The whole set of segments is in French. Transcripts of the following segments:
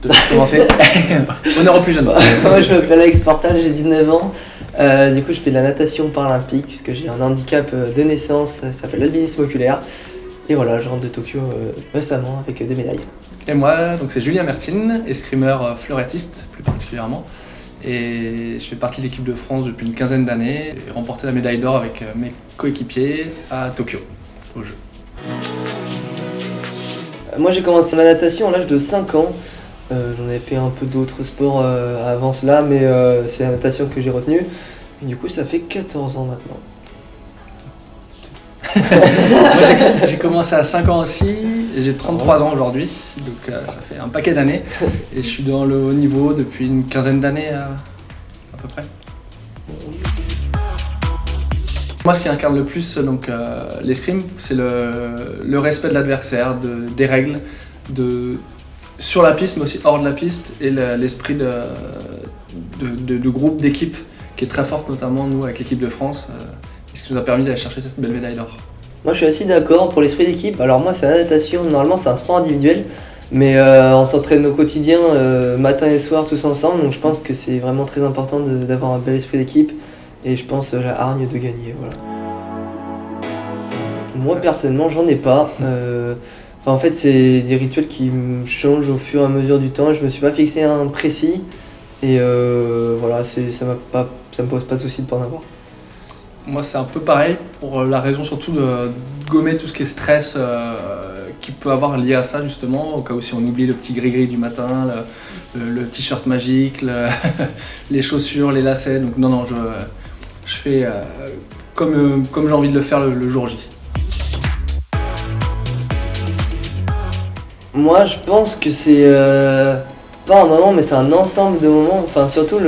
te laisse commencer. Honneur aux plus jeunes. Moi, je m'appelle Alex Portal, j'ai 19 ans. Du coup, je fais de la natation paralympique puisque j'ai un handicap de naissance, ça s'appelle l'albinisme oculaire. Et voilà, je rentre de Tokyo récemment avec des médailles. Et moi, donc c'est Julien Mertine, escrimeur fleurettiste plus particulièrement. Et je fais partie de l'équipe de France depuis une quinzaine d'années. J'ai remporté la médaille d'or avec mes coéquipiers à Tokyo, au jeu. Moi, j'ai commencé la natation à l'âge de 5 ans. J'en avais fait un peu d'autres sports avant cela, mais c'est la natation que j'ai retenue. Et du coup, ça fait 14 ans maintenant. Moi, j'ai commencé à 5 ans aussi, et j'ai 33 ans aujourd'hui, donc ça fait un paquet d'années. Et je suis dans le haut niveau depuis une quinzaine d'années à peu près. Moi, ce qui incarne le plus l'escrime, c'est le respect de l'adversaire, des règles, sur la piste, mais aussi hors de la piste, et l'esprit de groupe, d'équipe, qui est très forte, notamment nous avec l'équipe de France, ce qui nous a permis d'aller chercher cette belle médaille d'or. Moi, je suis assez d'accord pour l'esprit d'équipe. Alors moi, c'est la natation. Normalement, c'est un sport individuel, mais on s'entraîne au quotidien, matin et soir, tous ensemble. Donc je pense que c'est vraiment très important d'avoir un bel esprit d'équipe. Et je pense la hargne de gagner, voilà. Moi personnellement j'en ai pas. En fait c'est des rituels qui me changent au fur et à mesure du temps. Je me suis pas fixé un précis et voilà, ça me pose pas de souci de pas en avoir. Moi c'est un peu pareil pour la raison surtout de gommer tout ce qui est stress qui peut avoir lié à ça justement, au cas où si on oublie le petit gris-gris du matin, le t-shirt magique, les chaussures, les lacets. Donc non, je fais comme j'ai envie de le faire le jour J. Moi je pense que c'est pas un moment mais c'est un ensemble de moments, enfin surtout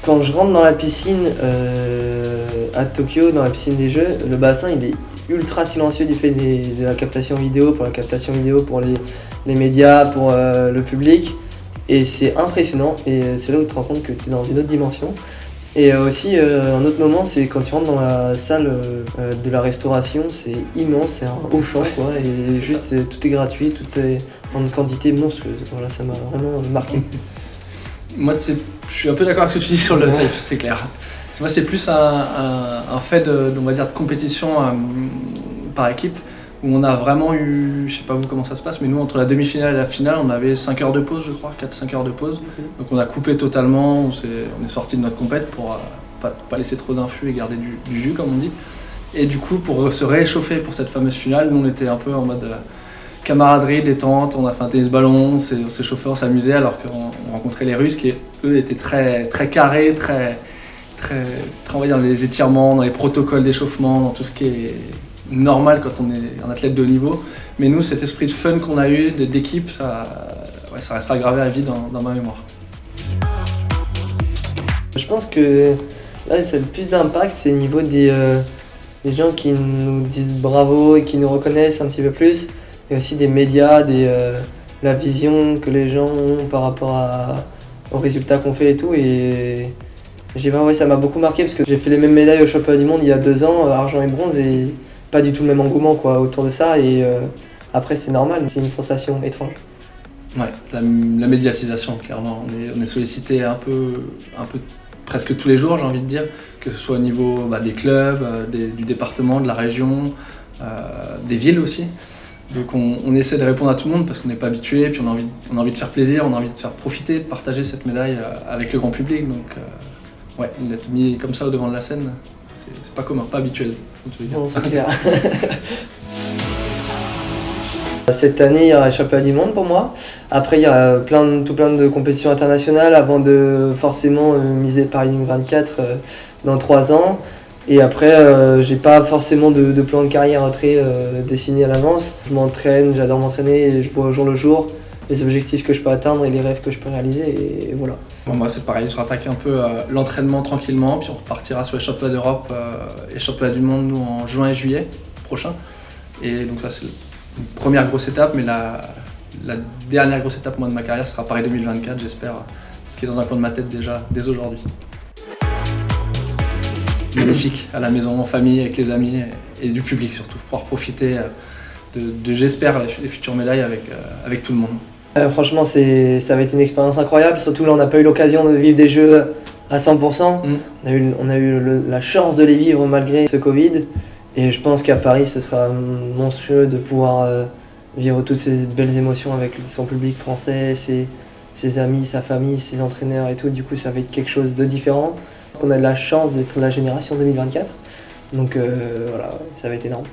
quand je rentre dans la piscine à Tokyo, dans la piscine des Jeux, le bassin il est ultra silencieux du fait de la captation vidéo, pour les médias, pour le public, et c'est impressionnant et c'est là où tu te rends compte que tu es dans une autre dimension. Et aussi un autre moment, c'est quand tu rentres dans la salle de la restauration, c'est immense, c'est un Auchan quoi, et juste tout est gratuit, tout est en une quantité monstrueuse. Voilà, ça m'a vraiment marqué. Moi je suis un peu d'accord avec ce que tu dis sur le safe, c'est clair. Moi c'est plus un fait on va dire, de compétition par équipe, où on a vraiment eu, je sais pas vous comment ça se passe, mais nous entre la demi-finale et la finale on avait 5 heures de pause je crois, 4-5 heures de pause. Donc on a coupé totalement, on est sorti de notre compète pour pas laisser trop d'influx et garder du jus comme on dit. Et du coup pour se réchauffer pour cette fameuse finale, nous on était un peu en mode camaraderie, détente, on a fait un tennis ballon, on s'est chauffé, on s'amusait, alors qu'on rencontrait les Russes qui eux étaient très, très carrés, très on va dire dans les étirements, dans les protocoles d'échauffement, dans tout ce qui est normal quand on est un athlète de haut niveau. Mais nous, cet esprit de fun qu'on a eu, d'équipe, ça restera gravé à vie dans ma mémoire. Je pense que là, ça a le plus d'impact, c'est au niveau des gens qui nous disent bravo et qui nous reconnaissent un petit peu plus, et aussi des médias, la vision que les gens ont par rapport aux résultats qu'on fait et tout. Et ça m'a beaucoup marqué parce que j'ai fait les mêmes médailles au championnat du monde il y a 2 ans, argent et bronze, et pas du tout le même engouement quoi, autour de ça. Et après, c'est normal, c'est une sensation étrange. Ouais, la médiatisation, clairement. On est sollicité un peu presque tous les jours, j'ai envie de dire, que ce soit au niveau des clubs, du département, de la région, des villes aussi. Donc on essaie de répondre à tout le monde parce qu'on n'est pas habitué, puis on a envie de faire plaisir, on a envie de faire profiter, de partager cette médaille avec le grand public. Donc ouais, d'être mis comme ça au devant de la scène, c'est pas commun, pas habituel. Non, c'est clair. Cette année, il y aura le championnat du monde pour moi. Après, il y aura tout plein de compétitions internationales avant de forcément miser Paris 2024 dans 3 ans. Et après, j'ai pas forcément de plan de carrière dessiné à l'avance. Je m'entraîne, j'adore m'entraîner et je vois au jour le jour les objectifs que je peux atteindre et les rêves que je peux réaliser, et voilà. Bon, moi c'est pareil, je rattaque un peu l'entraînement tranquillement, puis on repartira sur les championnats d'Europe et championnats du monde nous en juin et juillet prochain. Et donc ça c'est une première grosse étape, mais la dernière grosse étape moi, de ma carrière sera Paris 2024, j'espère, qui est dans un coin de ma tête déjà dès aujourd'hui. Magnifique, à la maison, en famille, avec les amis et du public surtout, pouvoir profiter de j'espère, les futures médailles avec tout le monde. Franchement, ça va être une expérience incroyable, surtout là on n'a pas eu l'occasion de vivre des jeux à 100%. On a eu la chance de les vivre malgré ce Covid, et je pense qu'à Paris ce sera monstrueux de pouvoir vivre toutes ces belles émotions avec son public français, ses amis, sa famille, ses entraîneurs et tout. Du coup ça va être quelque chose de différent. On a de la chance d'être la génération 2024, donc voilà, ça va être énorme.